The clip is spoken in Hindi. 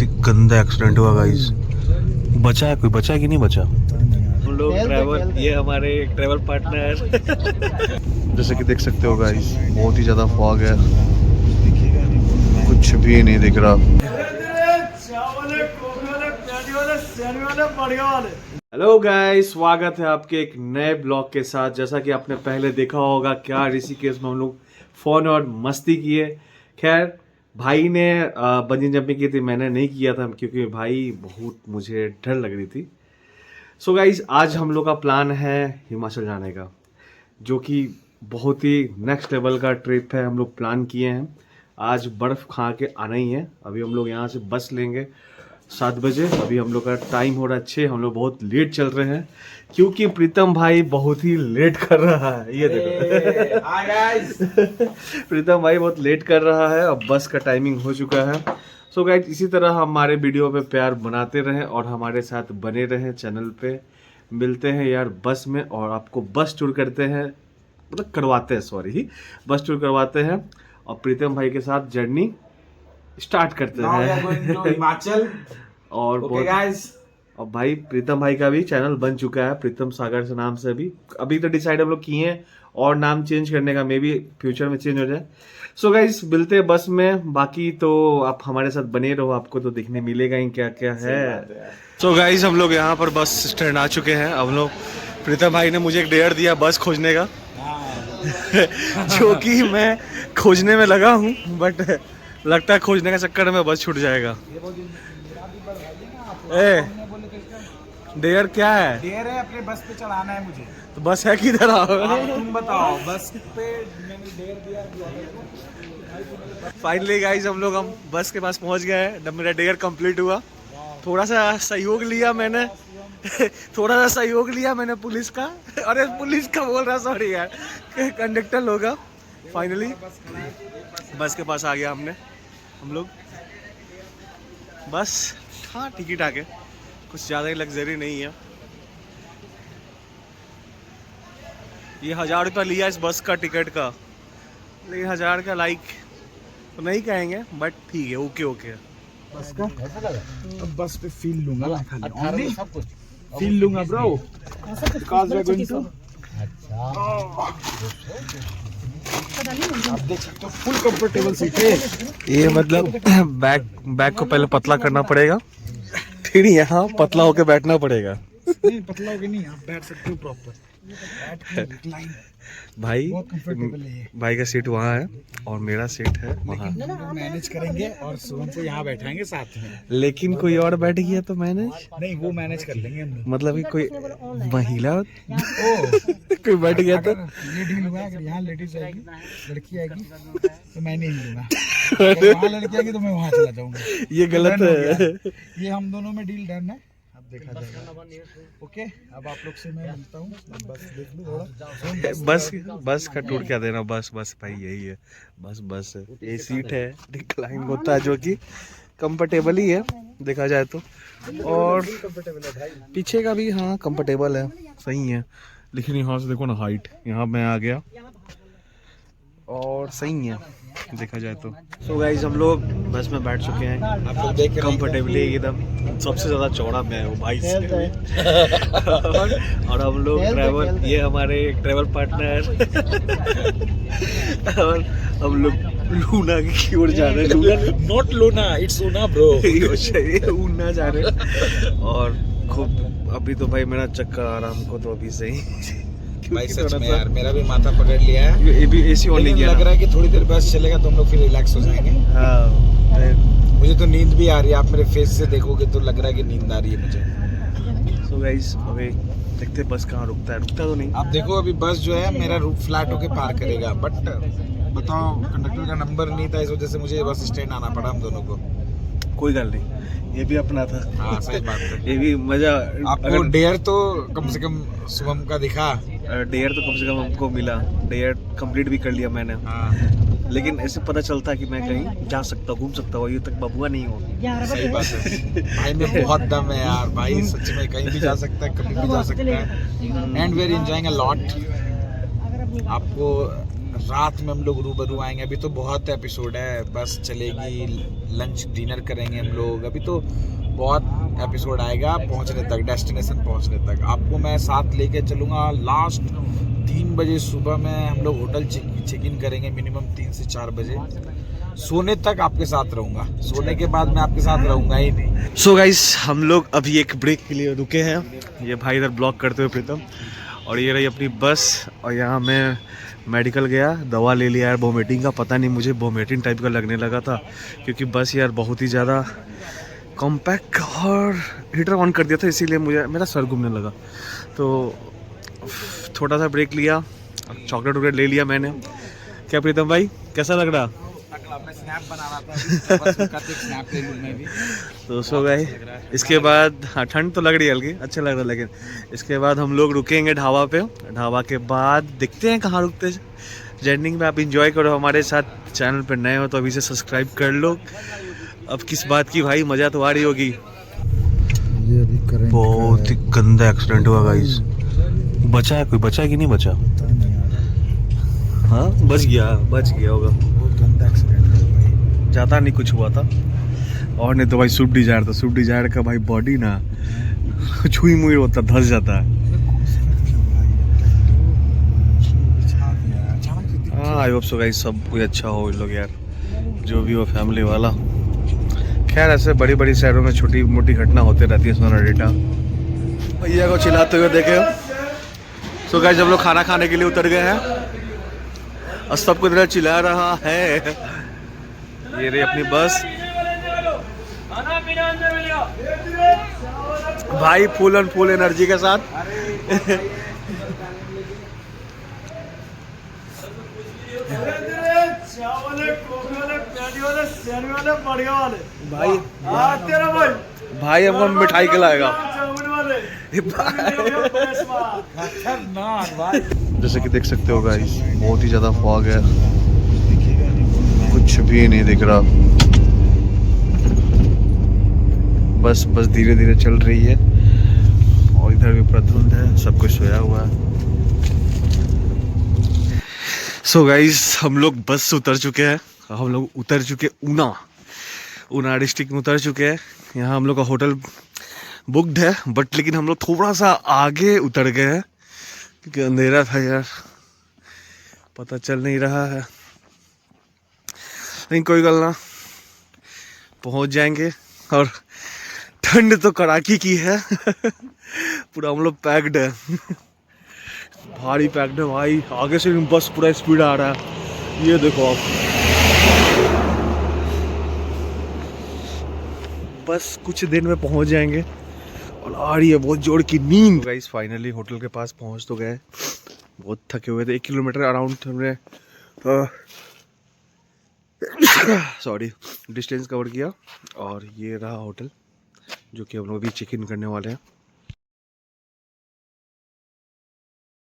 ही गंदा एक्सीडेंट हुआ गाइस। बचा है कोई, बचा है कि नहीं बचा? हम लोग ट्रैवल, ये हमारे ट्रैवल पार्टनर जैसे कि देख सकते हो गाइस, बहुत ही ज़्यादा फॉग है, कुछ भी नहीं दिख रहा। हेलो गाइस, स्वागत है आपके एक नए ब्लॉग के साथ। जैसा कि आपने पहले देखा होगा क्या ऋषिकेश में हम लोग फोन और मस्ती किए। खैर भाई ने बंजी जंपिंग की थी, मैंने नहीं किया था क्योंकि भाई बहुत मुझे डर लग रही थी। सो गाइस, आज हम लोग का प्लान है हिमाचल जाने का, जो कि बहुत ही नेक्स्ट लेवल का ट्रिप है। हम लोग प्लान किए हैं, आज बर्फ़ खा के आना ही है। अभी हम लोग यहाँ से बस लेंगे 7 बजे। अभी हम लोग का टाइम हो रहा है 6। हम लोग बहुत लेट चल रहे हैं क्योंकि प्रीतम भाई बहुत ही लेट कर रहा है। ये देखो हाय गाइस प्रीतम भाई बहुत लेट कर रहा है। अब बस का टाइमिंग हो चुका है। सो गाइस, इसी तरह हमारे वीडियो पे प्यार बनाते रहें और हमारे साथ बने रहें चैनल पे। मिलते हैं यार बस में और आपको बस टूर करते हैं, मतलब करवाते हैं, सॉरी, बस टूर करवाते हैं और प्रीतम भाई के साथ जर्नी स्टार्ट करते हैं हिमाचल। और गाइस, और भाई प्रीतम भाई का भी चैनल बन चुका है, प्रीतम सागर से नाम से। अभी तो डिसाइड हम लोग किए हैं और नाम चेंज करने का, मे बी फ्यूचर में चेंज हो जाए। सो गाइस, मिलते हैं बस में। बाकी तो आप हमारे साथ बने रहो, आपको तो देखने मिलेगा ही क्या क्या है। सो गाइस, हम लोग यहाँ पर बस स्टैंड आ चुके हैं। हम लोग, प्रीतम भाई ने मुझे एक डेयर दिया बस खोजने का जो कि मैं खोजने में लगा हूँ, बट लगता है खोजने का चक्कर में बस छूट जाएगा। ए, डेयर क्या है? डेयर है, अपने बस पे चढ़ाना है मुझे। तो बस है किधर? तुम बताओ, बस पे मैंने डेयर दिया। फाइनली गाइस, हम बस के पास पहुंच गए हैं। मेरा डेयर कंप्लीट हुआ। थोड़ा सा सहयोग लिया मैंने पुलिस का। अरे पुलिस का बोल रहा, सॉरी यार, कंडक्टर लोग। फाइनली बस के पास आ गया हम लोग। बस हाँ, टिकट आ गए, कुछ ज़्यादा ही लग्जरी नहीं है। ये 1000 रुपया लिया इस बस का टिकट का, लेकिन 1000 का लाइक तो नहीं कहेंगे, बट ठीक है, ओके। बस का अब बस पे फील लूंगा, खाली सब कुछ फील लूंगा ब्रो। आप देख सकते हो फुल कंफर्टेबल सीट है। ये मतलब बैग को पहले पतला करना पड़ेगा, फिर यहाँ पतला होके बैठना पड़ेगा। नहीं, पतला होके नहीं, आप बैठ सकते हो प्रॉपर। भाई बहुत कंफर्टेबल है। भाई का सीट वहाँ है और मेरा सीट है वहाँ। मैनेज करेंगे और शुभम को यहाँ बैठाएंगे साथ में। लेकिन कोई और बैठ गया तो मैनेज नहीं, वो मैनेज कर लेंगे हम। मतलब कि कोई महिला कोई बैठ गया तो ये डील हुआ, अगर यहाँ लेडीज आएगी, लड़की आएगी तो मैं नहीं लूंगा, वहाँ लड़की आएगी तो मैं वहाँ चला जाऊंगा। ये गलत है। ये हम दोनों में डील डन है, अब देखा जाएगा। ओके, अब आप लोग से मैं मिलता हूँ। बस देख लो थोड़ा। बस का टूर क्या देना। बस भाई यही है, बस है। ये सीट है, रिक्लाइन होता है, जो कि कंफर्टेबल ही है देखा जाए तो। और पीछे का भी हाँ कंफर्टेबल है, सही है। लेकिन यहाँ से देखो ना हाइट, यहाँ मैं आ गया और सही है देखा जाए तो। सो गाइस, हम लोग बस में बैठ चुके हैं, आप लोग देख कंफर्टेबली एकदम। सबसे ज्यादा चौड़ा मैं हूँ भाई से और हम लोग ट्रैवल, ये हमारे ट्रैवल पार्टनर और हम लोग लूना की ओर जा रहे हैं। Not Luna, it's Una bro. Una जा रहे हैं और खूब अभी तो भाई मेरा चक्कर आ रहा, हमको तो अभी से ही भाई सच में यार, मेरा भी माथा पकड़ लिया है। ये भी एसी ऑन नहीं किया, लग रहा है कि थोड़ी देर बस चलेगा तो हम लोग फिर रिलैक्स हो जाएंगे। हाँ, मुझे तो नींद भी आ रही है, आप मेरे फेस से देखोगे तो लग रहा है कि नींद आ रही है मुझे। सो गाइस, अभी देखते बस कहाँ रुकता तो नहीं। आप देखो, अभी बस जो है मेरा रूट फ्लैट होके पार करेगा, बट बताओ कंडक्टर का नंबर नहीं था, इस वजह से मुझे बस स्टैंड आना पड़ा हम दोनों को। कोई गल नहीं, ये भी अपना था। हाँ सही बात है, ये भी मजा। आपको डेयर तो कम से कम शुभम का दिखा, डेयर तो कम से कम हमको मिला, डेयर कंप्लीट भी कर लिया मैंने। हाँ। लेकिन ऐसे पता चलता कि मैं कहीं जा सकता हूँ, घूम सकता हूँ, ये तक बबुआ नहीं हो। सही बात है, भाई में बहुत दम है यार, भाई सच में कहीं भी जा सकता है, कभी भी जा सकता है। And we are enjoying a lot. आपको रात में हम लोग रूबरू आएंगे। अभी तो बहुत एपिसोड है, बस चलेगी, लंच डिनर करेंगे हम लोग। अभी तो बहुत एपिसोड आएगा पहुंचने तक, डेस्टिनेशन पहुंचने तक। आपको मैं साथ लेके चलूँगा। लास्ट 3 बजे सुबह में हम लोग होटल चेक इन करेंगे, मिनिमम 3 से 4 बजे। सोने तक आपके साथ रहूँगा, सोने के बाद मैं आपके साथ रहूँगा ही नहीं। सो गाइस, हम लोग अभी एक ब्रेक के लिए रुके हैं। ये भाई इधर ब्लॉक करते हुए प्रीतम, और ये रही अपनी बस। और यहाँ मैं मेडिकल गया, दवा ले लिया यार वोमिटिंग का। पता नहीं मुझे वोमिटिंग टाइप का लगने लगा था, क्योंकि बस यार बहुत ही ज़्यादा कॉम्पैक्ट, और हीटर ऑन कर दिया था, इसीलिए मुझे मेरा सर घूमने लगा। तो थोड़ा सा ब्रेक लिया, चॉकलेट वॉकलेट ले लिया मैंने। क्या प्रीतम भाई, कैसा लग रहा? मैं स्नैप बना रहा था, बस स्नैप ले लूं मैं भी। तो सो गए। इसके बाद हाँ, ठंड तो लग रही है हल्की, अच्छा लग रहा है। लेकिन इसके बाद हम लोग रुकेंगे ढाबा पे। ढाबा के बाद देखते हैं कहाँ रुकते हैं। जर्नी में आप इंजॉय करो हमारे साथ। चैनल पे नए हो तो अभी से सब्सक्राइब कर लो। अब किस बात की भाई, मज़ा तो आ रही होगी। ये अभी करेंगे। बहुत ही गंदा एक्सीडेंट हुआ गाइस। बचा है कोई, बचा है कि नहीं बचा? हाँ बच गया होगा। बहुत गंदा एक्सीडेंट है भाई। ज़्यादा नहीं कुछ हुआ था, और नहीं तो भाई स्विफ्ट डिजायर था। स्विफ्ट डिजायर का भाई बॉडी ना छुई मुई होता, धस जाता है। हाँ आई होप सो गाइस, सब कोई अच्छा हो इन लोग यार, जो भी हो फैमिली वाला। खैर ऐसे बड़ी बड़ी शहरों में छोटी मोटी घटना होते रहती है। सोना डेटा भैया को चिल्लाते हुए देखे। सो गाइस, जब लोग खाना खाने के लिए उतर गए हैं और सबको इधर चिल्ला रहा है। ये रही अपनी बस भाई, फुल एंड फुल एनर्जी के साथ। भाई भाई हमको मिठाई खिलाएगा। जैसे कि देख सकते हो गाइस, बहुत ही ज्यादा फॉग है, कुछ भी नहीं दिख रहा। बस धीरे धीरे चल रही है, और इधर भी प्रधुंध है, सब कुछ सोया हुआ है। सो गाइस, हम लोग बस से उतर चुके हैं। हम लोग उतर चुके ऊना डिस्ट्रिक्ट में उतर चुके हैं। यहाँ हम लोग का होटल बुकड है, बट लेकिन हम लोग थोड़ा सा आगे उतर गए हैं, क्योंकि अंधेरा था यार, पता चल नहीं रहा है। नहीं कोई गल ना, पहुंच जाएंगे। और ठंड तो कड़ाकी की है पूरा हम लोग पैक्ड है, भारी पैक्ड है भाई। आगे से बस पूरा स्पीड आ रहा है, ये देखो आप। बस कुछ देर में पहुंच जाएंगे, और आ रही है बहुत जोर की नींद। गाइस फाइनली होटल के पास पहुंच तो गए। बहुत थके हुए थे, 1 किलोमीटर अराउंड हमने सॉरी डिस्टेंस कवर किया। और ये रहा होटल, जो कि हम लोग अभी चेक इन करने वाले हैं।